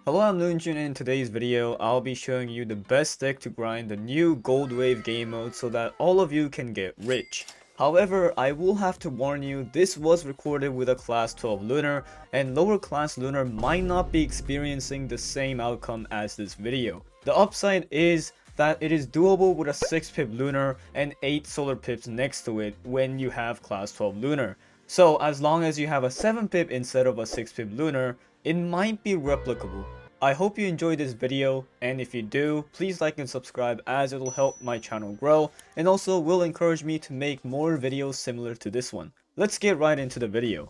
Hello, I'm LuNEJuNE, and in today's video, I'll be showing you the best deck to grind the new Gold Wave game mode so that all of you can get rich. However, I will have to warn you, this was recorded with a class 12 Lunar, and lower class Lunar might not be experiencing the same outcome as this video. The upside is that it is doable with a 6 pip Lunar and 8 solar pips next to it when you have class 12 Lunar. So as long as you have a 7 pip instead of a 6 pip Lunar, it might be replicable. I hope you enjoyed this video, and if you do, please like and subscribe as it will help my channel grow and also will encourage me to make more videos similar to this one. Let's get right into the video.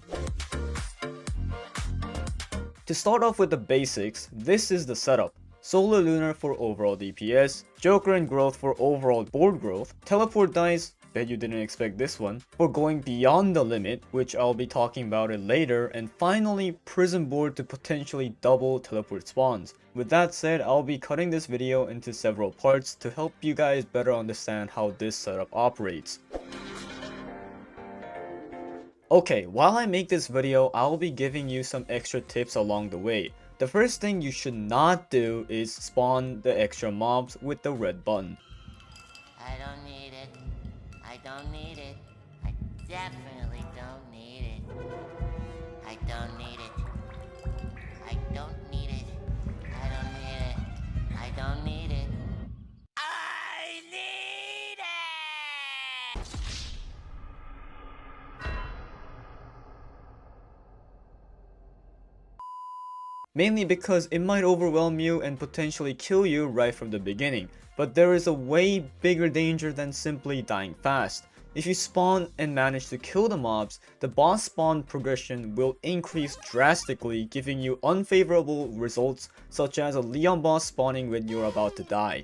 To start off with the basics, this is the setup. Solar Lunar for overall DPS, Joker and Growth for overall board growth, Teleport Dice, bet you didn't expect this one, for going beyond the limit, which I'll be talking about it later, and finally Prism Board to potentially double teleport spawns. With that said, I'll be cutting this video into several parts to help you guys better understand how this setup operates. Okay, while I make this video, I'll be giving you some extra tips along the way. The first thing you should not do is spawn the extra mobs with the red button. I don't need it. I don't need it. I definitely don't need it. I don't need it. I don't need it. I don't need it. I don't need it. I need it! Mainly because it might overwhelm you and potentially kill you right from the beginning. But there is a way bigger danger than simply dying fast. If you spawn and manage to kill the mobs, the boss spawn progression will increase drastically, giving you unfavorable results such as a Leon boss spawning when you're about to die.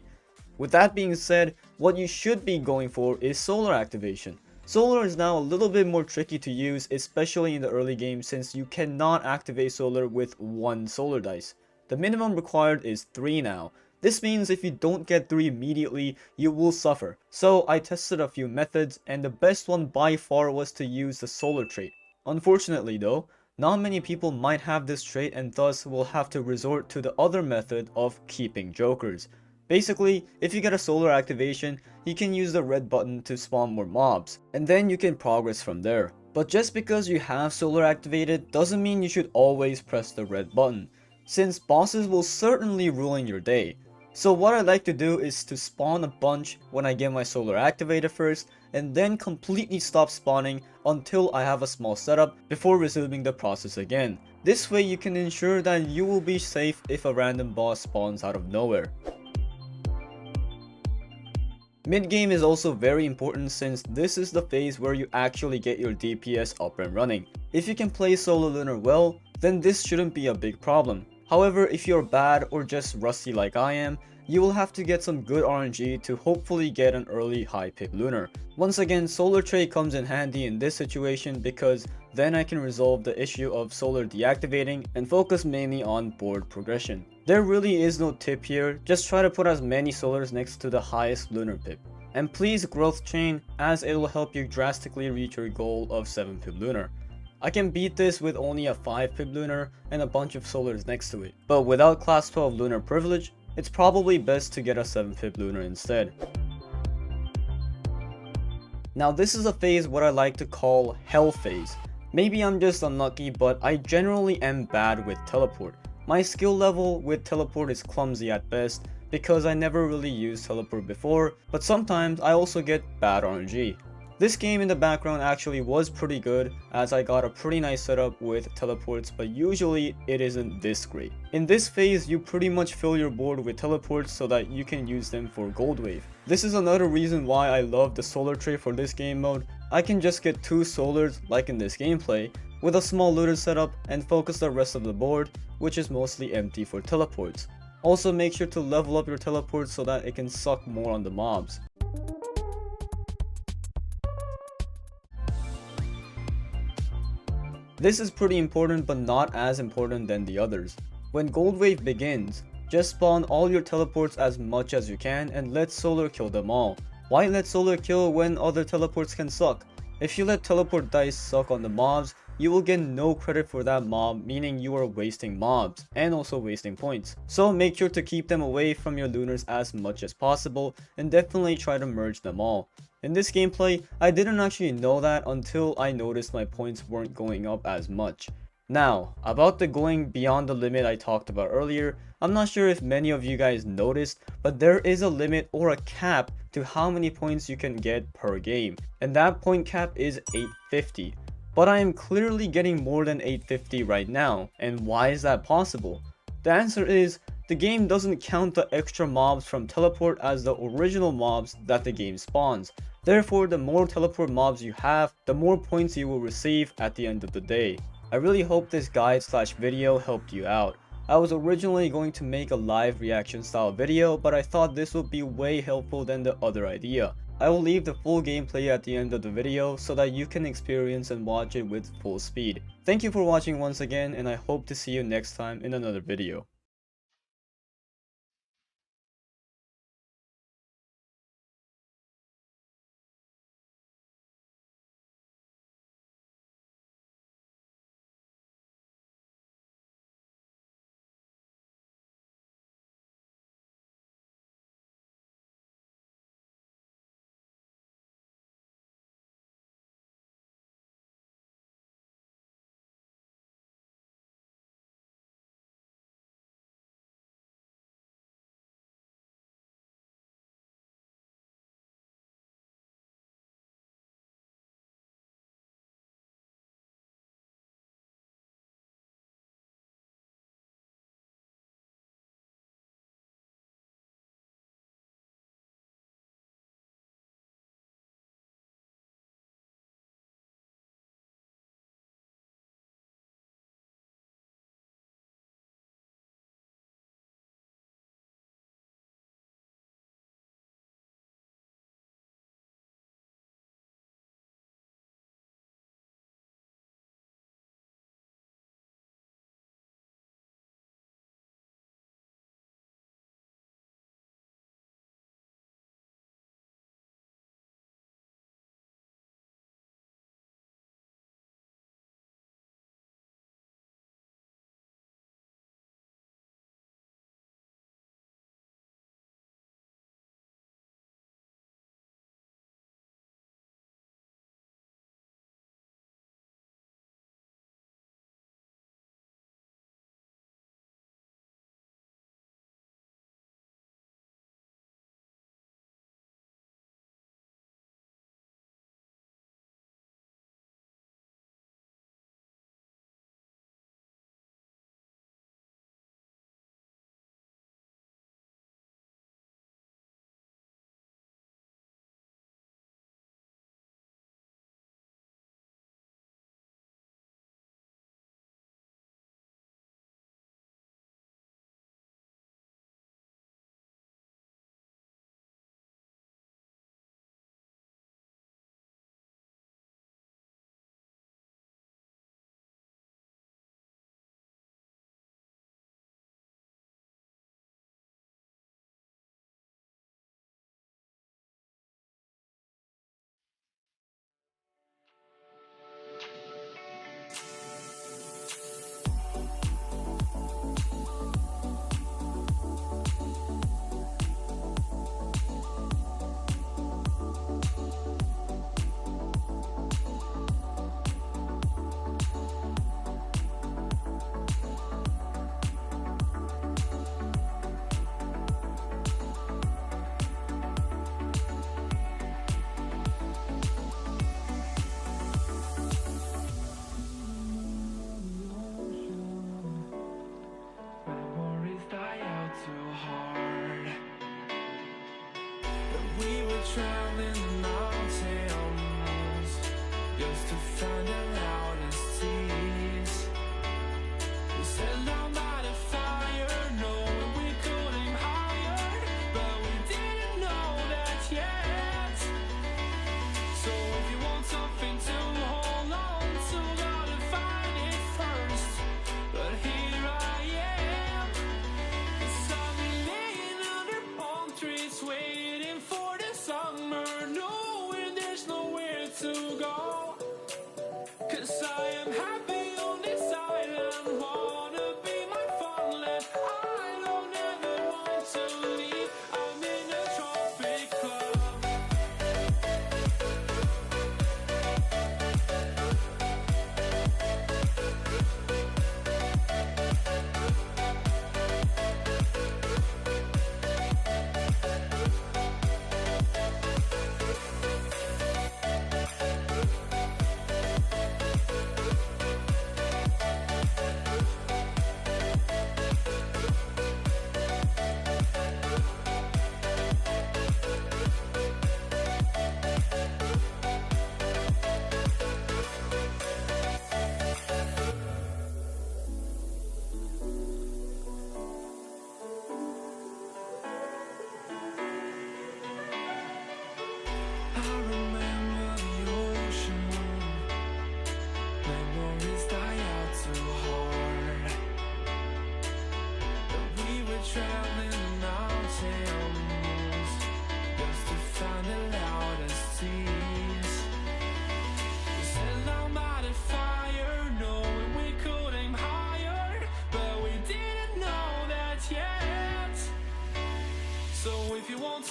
With that being said, what you should be going for is solar activation. Solar is now a little bit more tricky to use, especially in the early game, since you cannot activate solar with one solar dice. The minimum required is 3 now. This means if you don't get 3 immediately, you will suffer. So I tested a few methods, and the best one by far was to use the solar trait. Unfortunately though, not many people might have this trait and thus will have to resort to the other method of keeping jokers. Basically, if you get a solar activation, you can use the red button to spawn more mobs, and then you can progress from there. But just because you have solar activated doesn't mean you should always press the red button, since bosses will certainly ruin your day. So what I like to do is to spawn a bunch when I get my solar activated first, and then completely stop spawning until I have a small setup before resuming the process again. This way you can ensure that you will be safe if a random boss spawns out of nowhere. Mid-game is also very important since this is the phase where you actually get your DPS up and running. If you can play Solar Lunar well, then this shouldn't be a big problem. However, if you're bad or just rusty like I am, you will have to get some good RNG to hopefully get an early high pip Lunar. Once again, Solar Trait comes in handy in this situation because then I can resolve the issue of Solar deactivating and focus mainly on board progression. There really is no tip here, just try to put as many Solars next to the highest Lunar pip. And please growth chain, as it will help you drastically reach your goal of 7 pip Lunar. I can beat this with only a 5 pip Lunar and a bunch of Solars next to it, but without class 12 Lunar privilege, it's probably best to get a 7 pip Lunar instead. Now this is a phase what I like to call Hell phase. Maybe I'm just unlucky, but I generally am bad with teleport. My skill level with teleport is clumsy at best because I never really used teleport before, but sometimes I also get bad RNG. This game in the background actually was pretty good as I got a pretty nice setup with teleports, but usually it isn't this great. In this phase, you pretty much fill your board with teleports so that you can use them for Gold Wave. This is another reason why I love the solar trait for this game mode. I can just get 2 solars like in this gameplay with a small looter setup and focus the rest of the board, which is mostly empty for teleports. Also make sure to level up your teleports so that it can suck more on the mobs. This is pretty important but not as important than the others. When Gold Wave begins, just spawn all your teleports as much as you can and let Solar kill them all. Why let Solar kill when other teleports can suck? If you let teleport dice suck on the mobs, you will get no credit for that mob, meaning you are wasting mobs and also wasting points. So make sure to keep them away from your lunars as much as possible, and definitely try to merge them all. In this gameplay, I didn't actually know that until I noticed my points weren't going up as much. Now, about the going beyond the limit I talked about earlier, I'm not sure if many of you guys noticed, but there is a limit or a cap to how many points you can get per game, and that point cap is 850. But I am clearly getting more than 850 right now, and why is that possible? The answer is, the game doesn't count the extra mobs from teleport as the original mobs that the game spawns. Therefore, the more teleport mobs you have, the more points you will receive at the end of the day. I really hope this guide / video helped you out. I was originally going to make a live reaction style video, but I thought this would be way helpful than the other idea. I will leave the full gameplay at the end of the video so that you can experience and watch it with full speed. Thank you for watching once again, and I hope to see you next time in another video.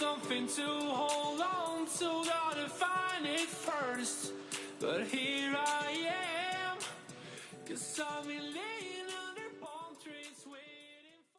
something to hold on to, gotta find it first. But here I am, 'cause I've been laying